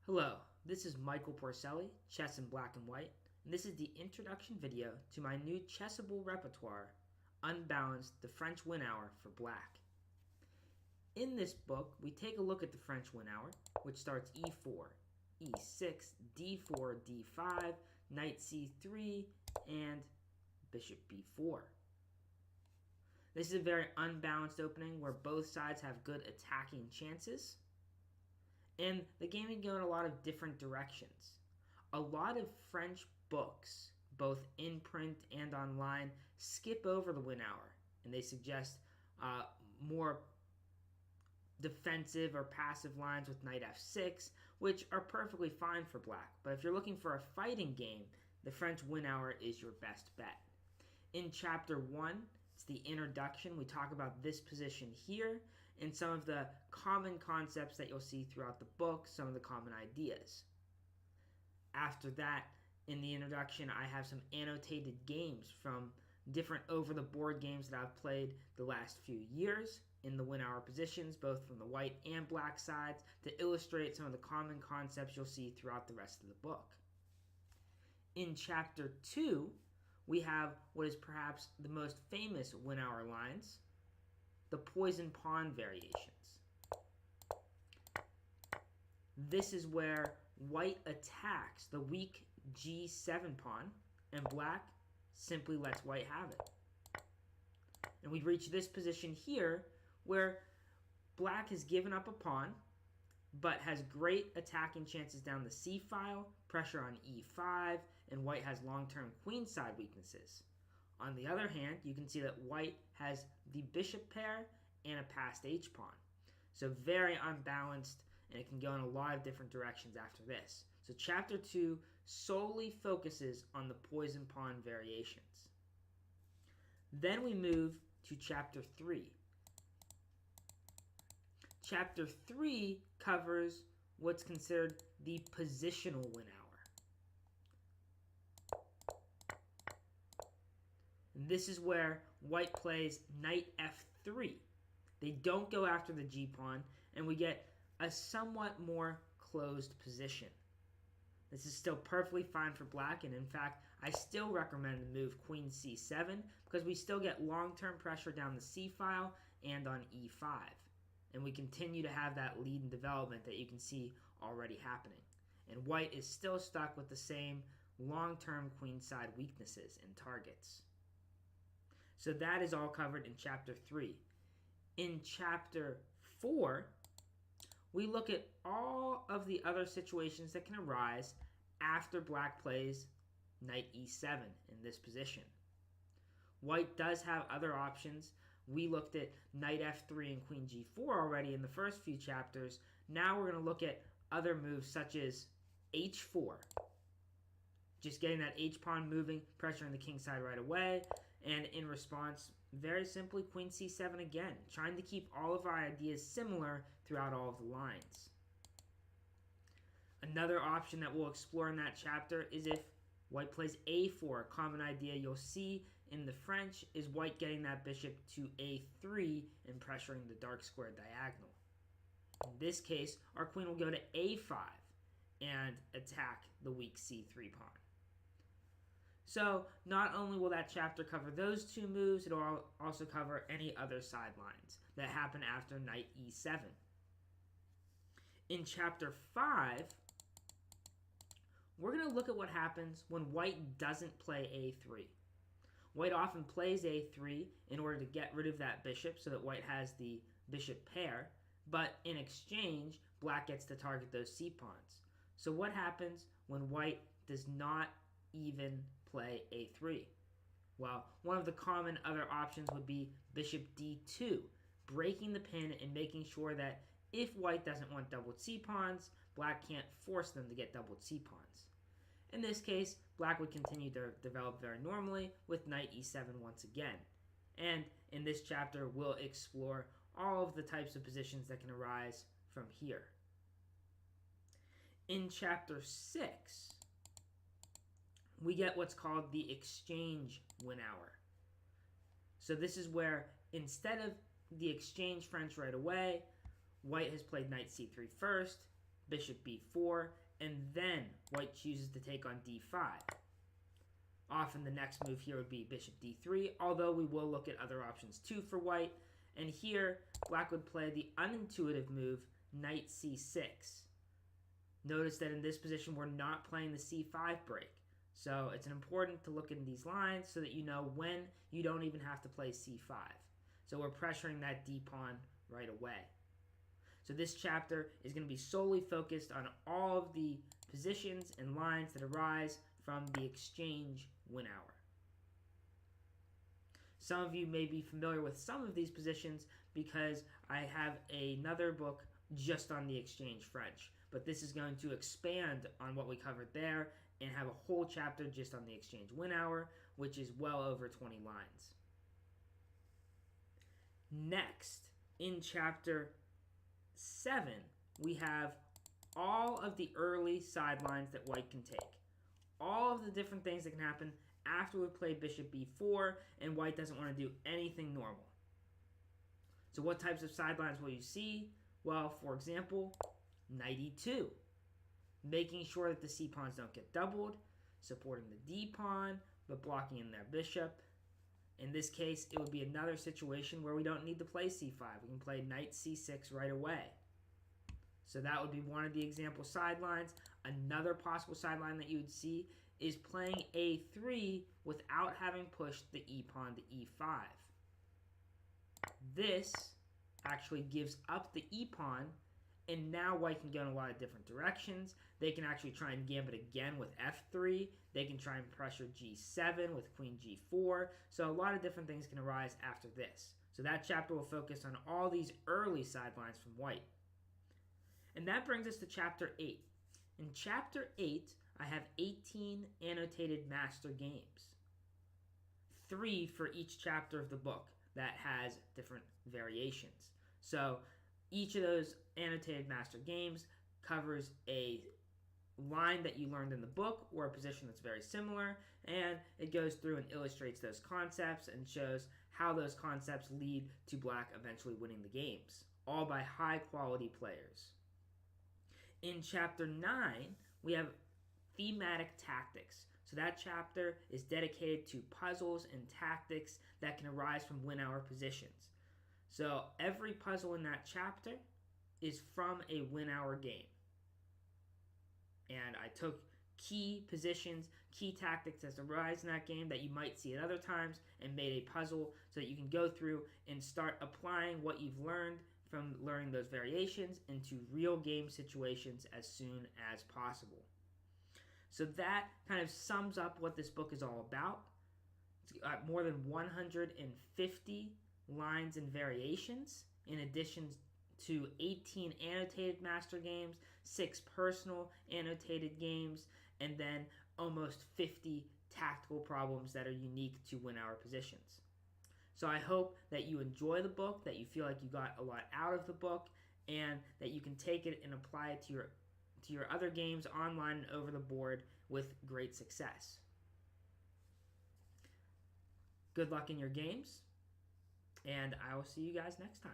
Hello, this is Michael Porcelli, Chess in Black and White, and this is the introduction video to my new Chessable repertoire, Unbalanced, the French Winawer for Black. In this book, we take a look at the French Winawer, which starts e4, e6, d4, d5, knight c3, and bishop b4. This is a very unbalanced opening where both sides have good attacking chances. And the game can go in a lot of different directions. A lot of French books, both in print and online, skip over the Winawer, and they suggest more defensive or passive lines with knight f6, which are perfectly fine for black. But if you're looking for a fighting game, the French Winawer is your best bet. In Chapter 1, it's the introduction. We talk about this position here and some of the common concepts that you'll see throughout the book, some of the common ideas. After that, in the introduction, I have some annotated games from different over-the-board games that I've played the last few years in the Winawer positions, both from the white and black sides, to illustrate some of the common concepts you'll see throughout the rest of the book. In Chapter 2, we have what is perhaps the most famous Winawer lines, the poison pawn variations. This is where white attacks the weak g7 pawn, and black simply lets white have it. And we reach this position here where black has given up a pawn, but has great attacking chances down the c file, pressure on e5, and white has long-term queenside weaknesses. On the other hand, you can see that white has the bishop pair and a passed h-pawn. So very unbalanced, and it can go in a lot of different directions after this. So Chapter 2 solely focuses on the poison pawn variations. Then we move to Chapter 3. Chapter 3 covers what's considered the positional Winawer. And this is where white plays knight f3. They don't go after the g-pawn, and we get a somewhat more closed position. This is still perfectly fine for black, and in fact, I still recommend the move queen c7 because we still get long-term pressure down the c file and on e5. And we continue to have that lead in development that you can see already happening. And white is still stuck with the same long-term queenside weaknesses and targets. So that is all covered in Chapter 3. In Chapter 4, we look at all of the other situations that can arise after black plays knight e7 in this position. White does have other options. We looked at knight f3 and queen g4 already in the first few chapters. Now we're going to look at other moves such as h4. Just getting that h-pawn moving, pressuring the king side right away. And in response, very simply, queen c7 again, trying to keep all of our ideas similar throughout all of the lines. Another option that we'll explore in that chapter is if white plays a4. A common idea you'll see in the French is white getting that bishop to a3 and pressuring the dark square diagonal. In this case, our queen will go to a5 and attack the weak c3 pawn. So not only will that chapter cover those two moves, it will also cover any other sidelines that happen after knight e7. In Chapter 5, we're going to look at what happens when white doesn't play a3. White often plays a3 in order to get rid of that bishop so that white has the bishop pair, but in exchange, black gets to target those c-pawns. So what happens when white does not even play a3? Well, one of the common other options would be bishop d2, breaking the pin and making sure that if white doesn't want doubled c-pawns, black can't force them to get doubled c-pawns. In this case, black would continue to develop very normally with knight e7 once again. And in this chapter, we'll explore all of the types of positions that can arise from here. In Chapter 6, we get what's called the exchange Winawer. So this is where instead of the exchange French right away, white has played knight c3 first, bishop b4, and then white chooses to take on d5. Often the next move here would be bishop d3, although we will look at other options too for white. And here, black would play the unintuitive move, knight c6. Notice that in this position, we're not playing the c5 break. So it's important to look in these lines so that you know when you don't even have to play c5. So we're pressuring that d-pawn right away. So this chapter is going to be solely focused on all of the positions and lines that arise from the exchange Winawer. Some of you may be familiar with some of these positions because I have another book just on the exchange French. But this is going to expand on what we covered there and have a whole chapter just on the exchange Winawer, which is well over 20 lines. Next, in chapter 7, we have all of the early sidelines that white can take. All of the different things that can happen after we play bishop b4 and white doesn't want to do anything normal. So what types of sidelines will you see? Well, for example, knight e2, making sure that the c-pawns don't get doubled, supporting the d-pawn, but blocking in their bishop. In this case, it would be another situation where we don't need to play c5. We can play knight c6 right away. So that would be one of the example sidelines. Another possible sideline that you would see is playing a3 without having pushed the e-pawn to e5. This actually gives up the e-pawn, and now white can go in a lot of different directions. They can actually try and gambit again with f3. They can try and pressure g7 with queen g4. So a lot of different things can arise after this. So that chapter will focus on all these early sidelines from white. And that brings us to chapter 8. In chapter 8, I have 18 annotated master games. 3 for each chapter of the book that has different variations. So each of those annotated master games covers a line that you learned in the book or a position that's very similar, and it goes through and illustrates those concepts and shows how those concepts lead to black eventually winning the games, all by high quality players. In chapter 9, we have thematic tactics. So that chapter is dedicated to puzzles and tactics that can arise from Winawer positions. So every puzzle in that chapter is from a Winawer game. And I took key positions, key tactics that arise in that game that you might see at other times and made a puzzle so that you can go through and start applying what you've learned from learning those variations into real game situations as soon as possible. So that kind of sums up what this book is all about. It's got more than 150 lines and variations, in addition to 18 annotated master games, 6 personal annotated games, and then almost 50 tactical problems that are unique to Winawer positions. So I hope that you enjoy the book, that you feel like you got a lot out of the book, and that you can take it and apply it to your other games online and over the board with great success. Good luck in your games, and I will see you guys next time.